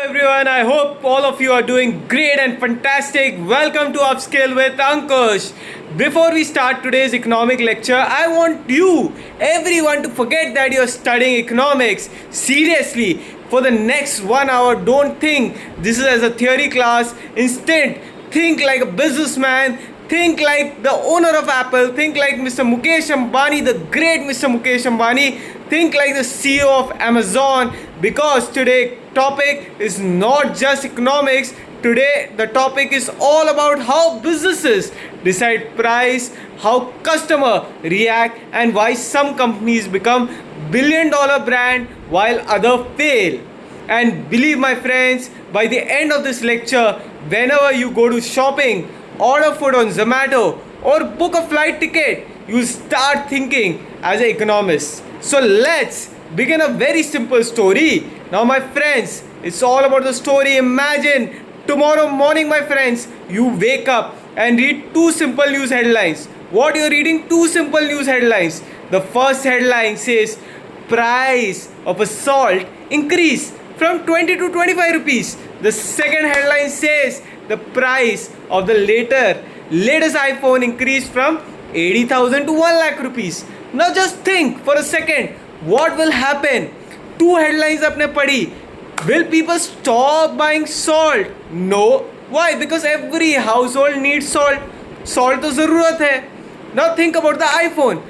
everyone. I hope all of you are doing great and fantastic. Welcome to Upscale with Ankush. Before we start today's economic lecture, I want you, everyone, to forget that you're studying economics. Seriously, for the next 1 hour, don't think this is as a theory class. Instead, think like a businessman. Think like the owner of Apple. Think like Mr. Mukesh Ambani, the great Mr. Mukesh Ambani. Think like the CEO of Amazon, because today topic is not just economics. Today the topic is all about how businesses decide price, how customer react, and why some companies become billion-dollar brand while other fail. And believe my friends, by the end of this lecture, whenever you go to shopping, order food on Zomato, or book a flight ticket, you start thinking as an economist. So let's begin a very simple story. Now my friends, it's all about the story. Imagine tomorrow morning, my friends, you wake up and read two simple news headlines. What you're reading? Two simple news headlines. The first headline says price of a salt increase from 20 to 25 rupees. The second headline says the price of the latest iPhone increased from 80,000 to 1 lakh rupees. Now just think for a second, what will happen? Two headlines आपने पढ़ी. Will people stop buying salt? No. Why? Because every household needs salt. Salt तो ज़रूरत है. Now think about the iPhone.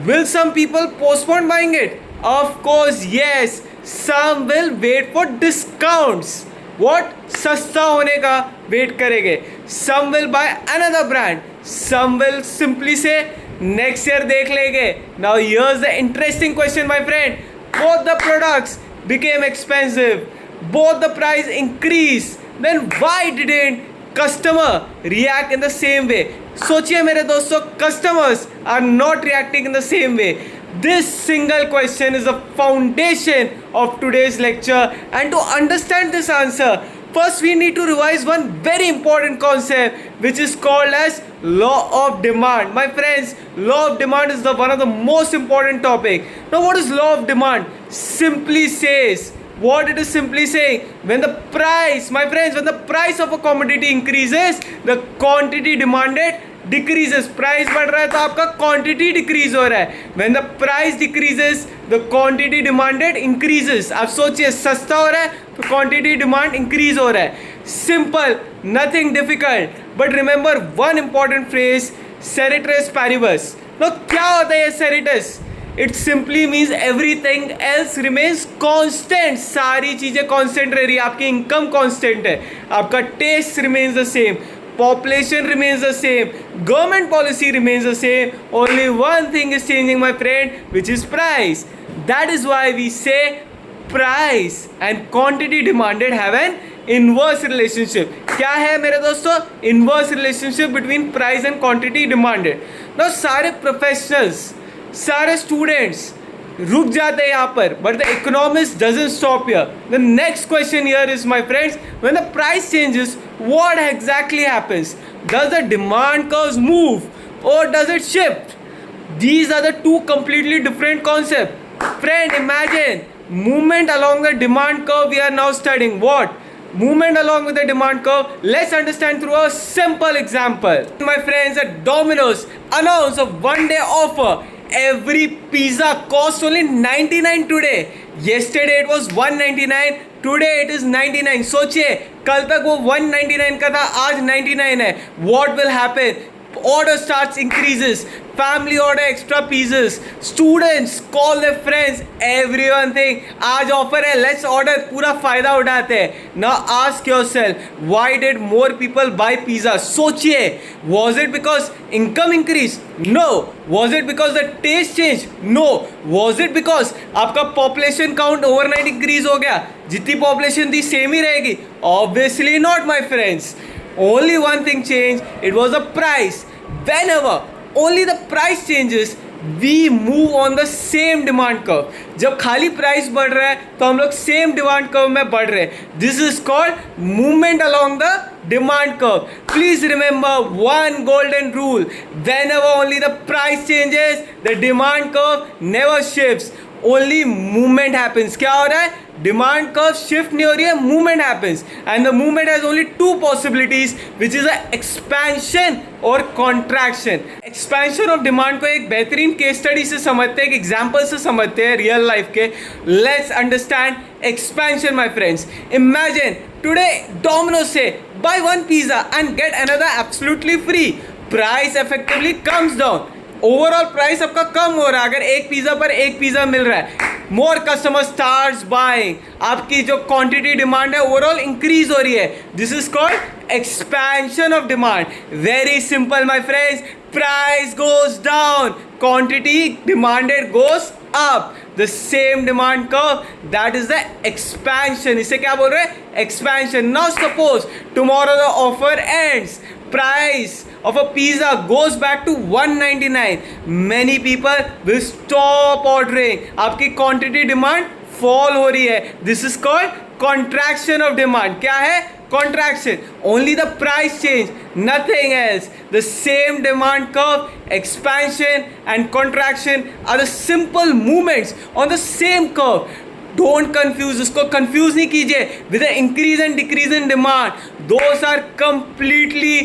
Will some people postpone buying it? Of course yes. Some will wait for discounts. What? सस्ता होने का wait करेंगे. Some will buy another brand. Some will simply say next year देख लेंगे. Now here's the interesting question, my friend. Both the products became expensive. Both the price increased. Then why didn't customer react in the same way? सोचिए मेरे दोस्तों, customers are not reacting in the same way. This single question is the foundation of today's lecture, and to understand this answer, first we need to revise one very important concept, which is called as law of demand. My friends, law of demand is one of the most important topic. Now what is law of demand? Simply says, what it is simply saying, when the price, my friends, when the price of a commodity increases, the quantity demanded decreases. Price बढ़ रहा है तो आपका quantity decrease हो रहा है. When the price decreases, the quantity demanded increases. आप सोचिए, सस्ता हो रहा है तो quantity demand increase हो रहा है. Simple, nothing difficult. But remember one important phrase, ceteris paribus. Now क्या होता है ये ceteris? It simply means everything else remains constant. सारी चीज़ें constant रह रही है. आपकी income constant है, आपका taste remains the same, population remains the same, government policy remains the same. Only one thing is changing, my friend, which is price. That is why we say price and quantity demanded have an inverse relationship. क्या है मेरे दोस्तों? Inverse relationship between price and quantity demanded. Now सारे professionals, सारे students रुक जाते हैं यहाँ पर, but the economist doesn't stop here. The next question here is, my friends, when the price changes, what exactly happens? Does the demand curves move or does it shift? These are the two completely different concepts. Friend, imagine movement along the demand curve we are now studying. What? Movement along with the demand curve. Let's understand through a simple example. My friends, at Domino's announced a one-day offer. Every pizza costs only 99 today. Yesterday it was 199. Today it is 99. सोचिए, कल तक वो 199 का था, आज 99 है. What will happen? Order starts increases. Family order extra pizzas. Students call their friends. Everyone think आज offer है, let's order. पूरा फायदा उठाते हैं. Now ask yourself, why did more people buy pizza? सोचिए, was it because income increased? No. Was it because the taste changed? No. Was it because आपका population count overnight increase हो गया? जितनी population थी same ही रहेगी? Obviously not, my friends. Only one thing changed. It was the price. Whenever only the price changes, we move on the same demand curve. जब खाली price बढ़ रहा है तो हम लोग सेम डिमांड कर्व में बढ़ रहे हैं. This is called movement along the demand curve. Please remember one golden rule. Whenever only the price changes, the demand curve never shifts. Only movement happens. क्या हो रहा है? डिमांड कर्व शिफ्ट नहीं हो रही है, movement happens and the movement has only to possibilities which is a expansion और contraction. Expansion of demand को एक बेहतरीन केस स्टडी से समझते हैं, एक एग्जाम्पल से समझते हैं रियल लाइफ के. Let's understand expansion my friends. Imagine today Domino's से buy one pizza and get another absolutely free. Price effectively comes down. Overall price आपका कम हो रहा है अगर एक पिज़्ज़ा पर एक पिज़्ज़ा मिल रहा है. मोर कस्टमर स्टार्ट्स बाइंग. आपकी जो क्वांटिटी डिमांड है ओवरऑल इंक्रीज हो रही है. This is called expansion of demand. Very simple my friends. Price goes down, quantity demanded goes up. The same demand curve, that is the expansion. इसे क्या बोल रहे हैं? Expansion. Now suppose tomorrow the offer ends. Price of a pizza goes back to 199. Many people will stop ordering. आपकी quantity demand fall हो रही है. This is called contraction of demand. क्या है? Contraction. Only the price change, nothing else. The same demand curve, expansion and contraction are the simple movements on the same curve. Don't confuse, उसको confuse नहीं कीजिए with the increase and decrease in demand. Those are completely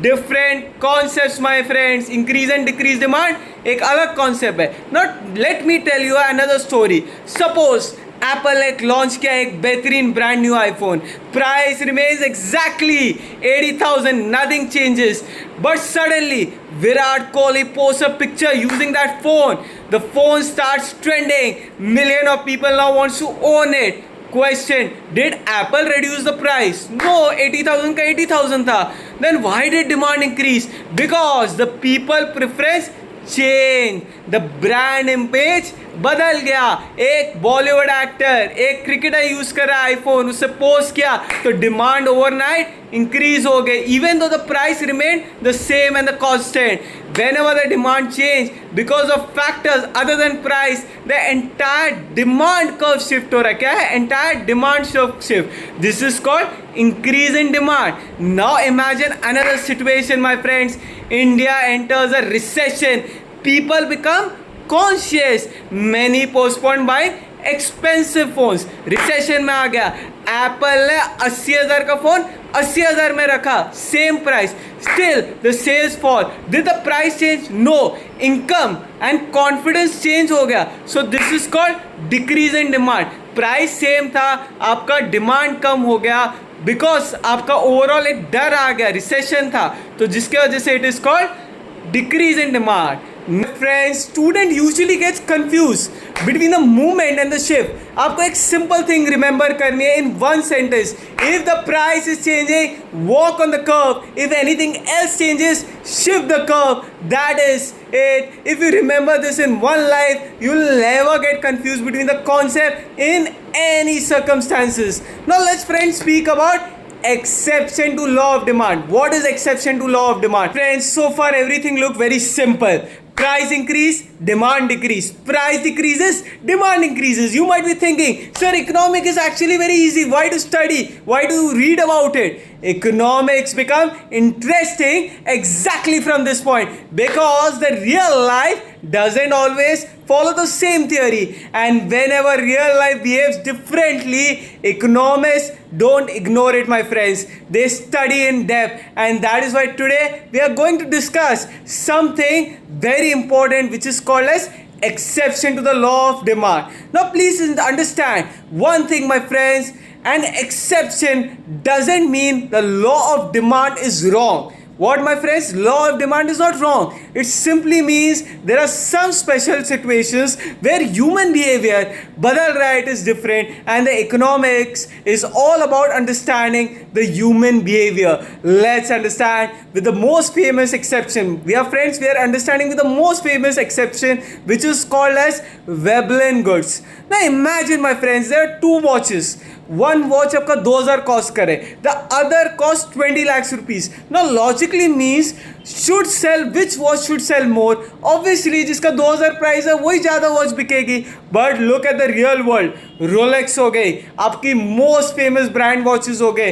different concepts my friends. Increase and decrease demand एक अलग concept है. Now let me tell you another story. Suppose Apple ने launch किया एक बेहतरीन brand new iPhone. Price remains exactly 80,000, nothing changes. But suddenly Virat Kohli post a picture using that phone. The phone starts trending. Million of people now wants to own it. Question: Did Apple reduce the price? No, 80,000 का 80,000 था. Then why did demand increase? Because the people preference change. The brand image बदल गया. एक Bollywood actor, एक cricketer use कर रहा है iPhone, उससे पोस्ट किया तो डिमांड ओवरनाइट इंक्रीज हो गई. Even though the price remain the same and the constant. whenever the demand change because of factors other than price, the entire demand curve shift हो रहा है. क्या है? entire demand shift. This is called increase in demand. Now imagine another situation my friends. India enters a recession. People become conscious. Many postpone buying expensive phones. Recession में आ गया. Apple ने 80,000 का phone 80,000 में रखा, same price. Still the sales fall. Did the price change? No. Income and confidence change हो गया. So this is called decrease in demand. Price same था, आपका डिमांड कम हो गया बिकॉज आपका ओवरऑल एक डर आ गया, रिसेशन था, तो जिसके वजह से it is called decrease in demand. Friends, student usually gets confused between the movement and the shift. आपको एक simple thing remember करनी है in one sentence. If the price is changing, walk on the curve. If anything else changes, shift the curve. That is it. If you remember this in one life, you'll never get confused between the concept in any circumstances. Now let's friends speak about exception to law of demand. What is exception to law of demand? Friends, so far everything looked very simple. Price increase, demand decrease. Price decreases, demand increases. You might be thinking, sir, economics is actually very easy. Why to study? Why to read about it? Economics become interesting exactly from this point, because the real life doesn't always follow the same theory, and whenever real life behaves differently, economists don't ignore it my friends. They study in depth, and that is why today we are going to discuss something very important which is called as exception to the law of demand. Now please understand one thing my friends. An exception doesn't mean the law of demand is wrong. What my friends? Law of demand is not wrong. It simply means there are some special situations where human behavior badal raha, it is different, and the economics is all about understanding the human behavior. Let's understand with the most famous exception. We are friends, we are understanding with the most famous exception which is called as Veblen goods. Now imagine my friends, there are two watches. One watch आपका 2,000 cost करे, the other cost 20 lakhs rupees. Now logically means should sell, which watch should sell more? Obviously जिसका 2,000 price है वही ज़्यादा watch बिकेगी. But look at the real world. Rolex हो गई, आपकी मोस्ट फेमस ब्रांड वॉचेस हो गए.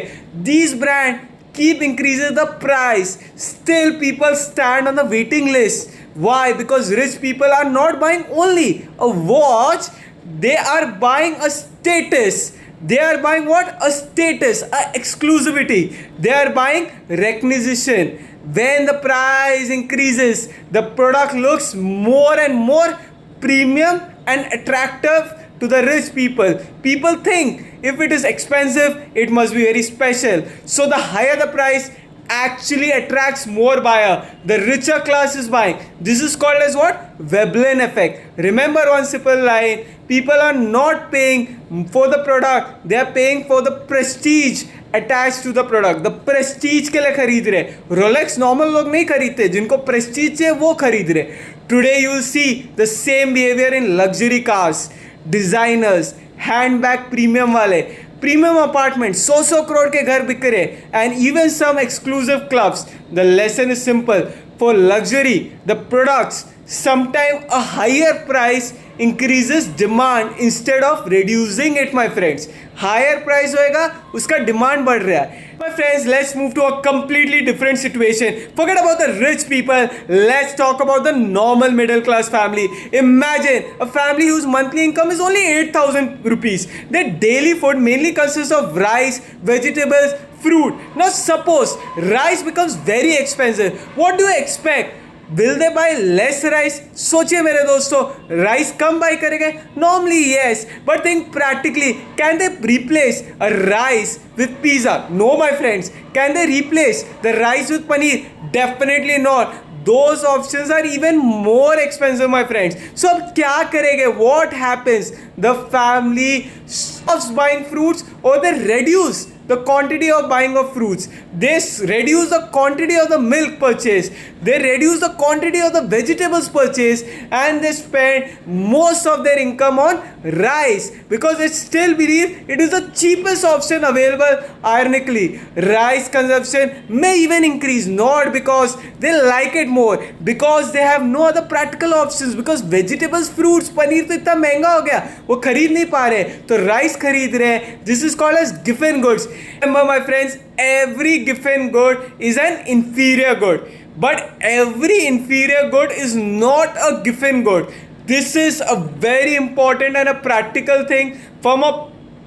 These brand keep increases the price. Still people stand on the waiting list. Why? Because rich people are not buying only a watch, they are buying a status. They are buying what? A status, a exclusivity. They are buying recognition. When the price increases, the product looks more and more premium and attractive to the rich people. People think if it is expensive, it must be very special. So the higher the price, actually attracts more buyer. The richer class is buying. This is called as what? Veblen effect. Remember one simple line. People are not paying for the product. They are paying for the prestige attached to the product. The prestige के लिए खरीद रहे. Rolex normal लोग नहीं खरीदते. जिनको prestige चाहिए वो खरीद रहे. Today you will see the same behavior in luxury cars, designers, handbag premium वाले. प्रीमियम अपार्टमेंट 100 करोड़ के घर बिक रहे and even some exclusive clubs. The lesson is simple. For luxury the products sometime a higher price increases demand instead of reducing it. My friends, higher price होएगा, उसका demand बढ़ रहा है. My friends, let's move to a completely different situation. Forget about the rich people. Let's talk about the normal middle class family. Imagine a family whose monthly income is only 8,000 rupees. Their daily food mainly consists of rice, vegetables, fruit. Now suppose rice becomes very expensive. What do you expect? Will they buy less rice? सोचिए मेरे दोस्तों, rice come by करेंगे? Normally yes, but think practically. Can they replace a rice with pizza? No, my friends. Can they replace the rice with paneer? Definitely not. Those options are even more expensive, my friends. So अब क्या करेंगे? What happens? The family stops buying fruits or they reduce the quantity of buying of fruits. They reduce the quantity of the milk purchase. They reduce the quantity of the vegetables purchase and they spend most of their income on rice because they still believe it is the cheapest option available. Ironically, rice consumption may even increase not because they like it more, because they have no other practical options. Because vegetables, fruits, paneer तो इतना महंगा हो गया, वो खरीद नहीं पा रहे, तो राइस खरीद रहे हैं. This is called as giffen goods. Remember, my friends, every giffen good is an inferior good, but every inferior good is not a giffen good. This is a very important and a practical thing from a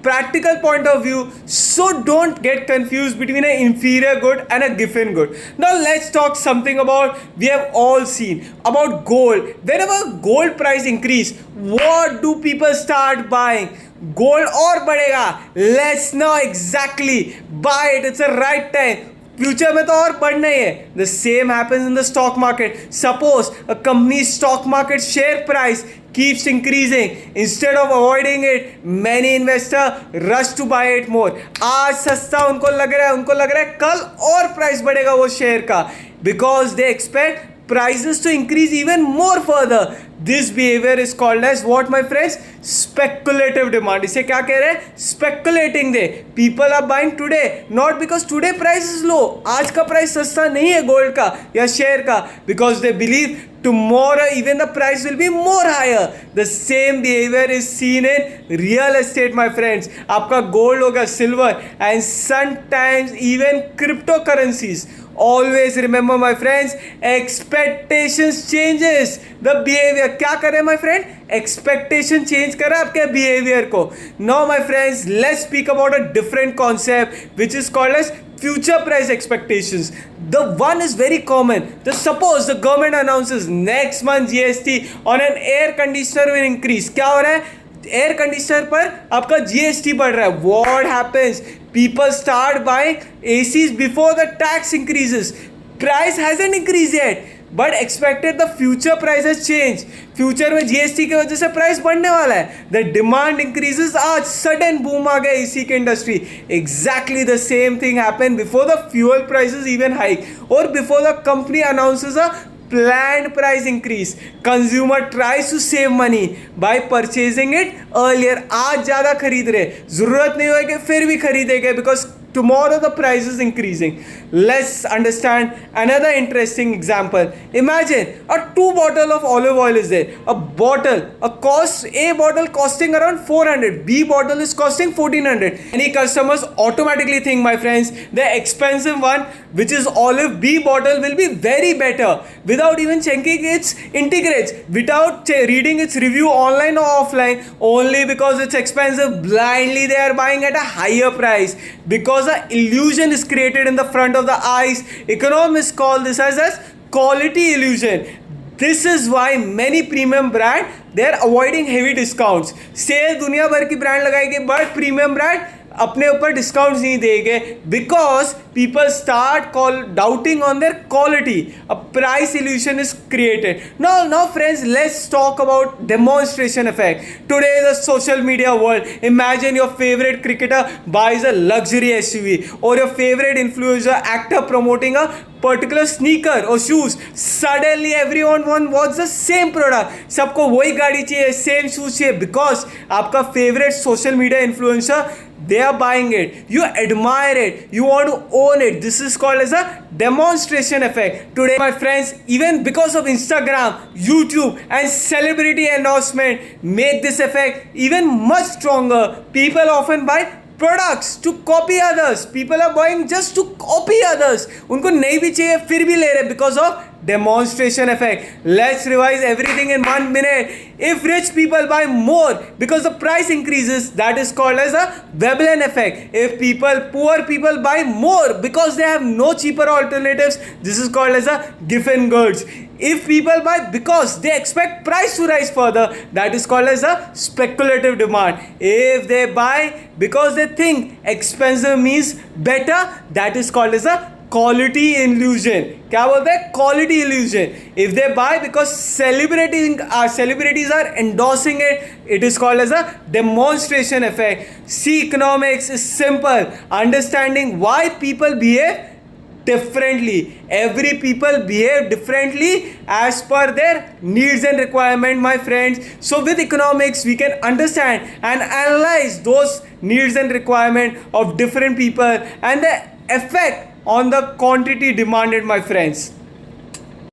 practical point of view. So don't get confused between an inferior good and a giffen good. Now let's talk something about, we have all seen about gold. Whenever gold price increase, what do people start buying? Gold और बढ़ेगा. Let's know exactly. Buy it. It's the right time. Future में तो और बढ़ना ही है. The same happens in the stock market. Suppose a company's stock market share price keeps increasing. Instead of avoiding it, many investors rush to buy it more. आज सस्ता उनको लग रहा है कल और प्राइस बढ़ेगा वो शेयर का, because they expect prices to increase even more further. This behavior is called as what, my friends? Speculative demand. इसे क्या कह रहे हैं? Speculating they. People are buying today not because today price is low. आज का price सस्ता नहीं है गोल्ड का या शेयर का, because they believe tomorrow even the price will be more higher. The same behavior is seen in real estate, my friends. आपका gold होगा, silver and sometimes even cryptocurrencies. Always remember, my friends, expectations changes the behavior. क्या करें my friend? Expectation change करा आपके behavior को. Now my friends, let's speak about a different concept which is called as future price expectations. The one is very common. Suppose the government announces next month GST on an air conditioner will increase. क्या हो रहा है? Air conditioner पर आपका GST बढ़ रहा है. What happens? People start buying ACs before the tax increases. Price hasn't increase yet, but expected the future price has change. Future में जीएसटी की वजह से प्राइस बढ़ने वाला है. The demand increases. आज सडन बूम आ गया एसी की industry. Exactly the same thing happen before the fuel prices even hike और before the company announces a planned price increase. Consumer tries to save money by purchasing it earlier. आज ज़्यादा खरीद रहे, ज़रूरत नहीं होगी फिर भी खरीदेंगे because tomorrow the price is increasing. Let's understand another interesting example. Imagine a 2 bottle of olive oil is there. A bottle, A bottle costing around 400, B bottle is costing 1400. Many customers automatically think, my friends, the expensive one, which is olive B bottle, will be very better without even checking its integrates, without reading its review online or offline. Only because it's expensive, blindly they are buying at a higher price, because the illusion is created in the front of the eyes. Economists call this as quality illusion. This is why many premium brand, they are avoiding heavy discounts. Sale दुनिया भर की brand लगाएगी, but premium brand अपने ऊपर discounts नहीं देंगे, because people start doubting on their quality. A price evolution is created. Now friends, let's talk about demonstration effect. Today the social media world, imagine your favorite cricketer buys a luxury SUV, or your favorite influencer actor promoting a particular sneaker or shoes. Suddenly everyone wants the same product. सबको वही गाड़ी चाहिए, same shoes चाहिए, because आपका favourite social media influencer, they are buying it, you admire it, you want to own it. This is called as a demonstration effect. Today, my friends, even because of Instagram, YouTube and celebrity endorsement make this effect even much stronger. People often buy products to copy others. People are buying just to copy others. उनको नहीं भी चाहिए फिर भी ले रहे, because of demonstration effect. Let's revise everything in 1 minute. If rich people buy more because the price increases, that is called as a Veblen effect. If poor people buy more because they have no cheaper alternatives, this is called as a Giffen goods. If people buy because they expect price to rise further, that is called as a speculative demand. If they buy because they think expensive means better, that is called as a quality illusion. क्या बोलते हैं? Quality illusion. If they buy because celebrities are endorsing it, it is called as a demonstration effect. See, economics is simple. Understanding why people behave differently. Every people behave differently as per their needs and requirement, my friends. So with economics, we can understand and analyze those needs and requirement of different people and the effect on the quantity demanded, my friends.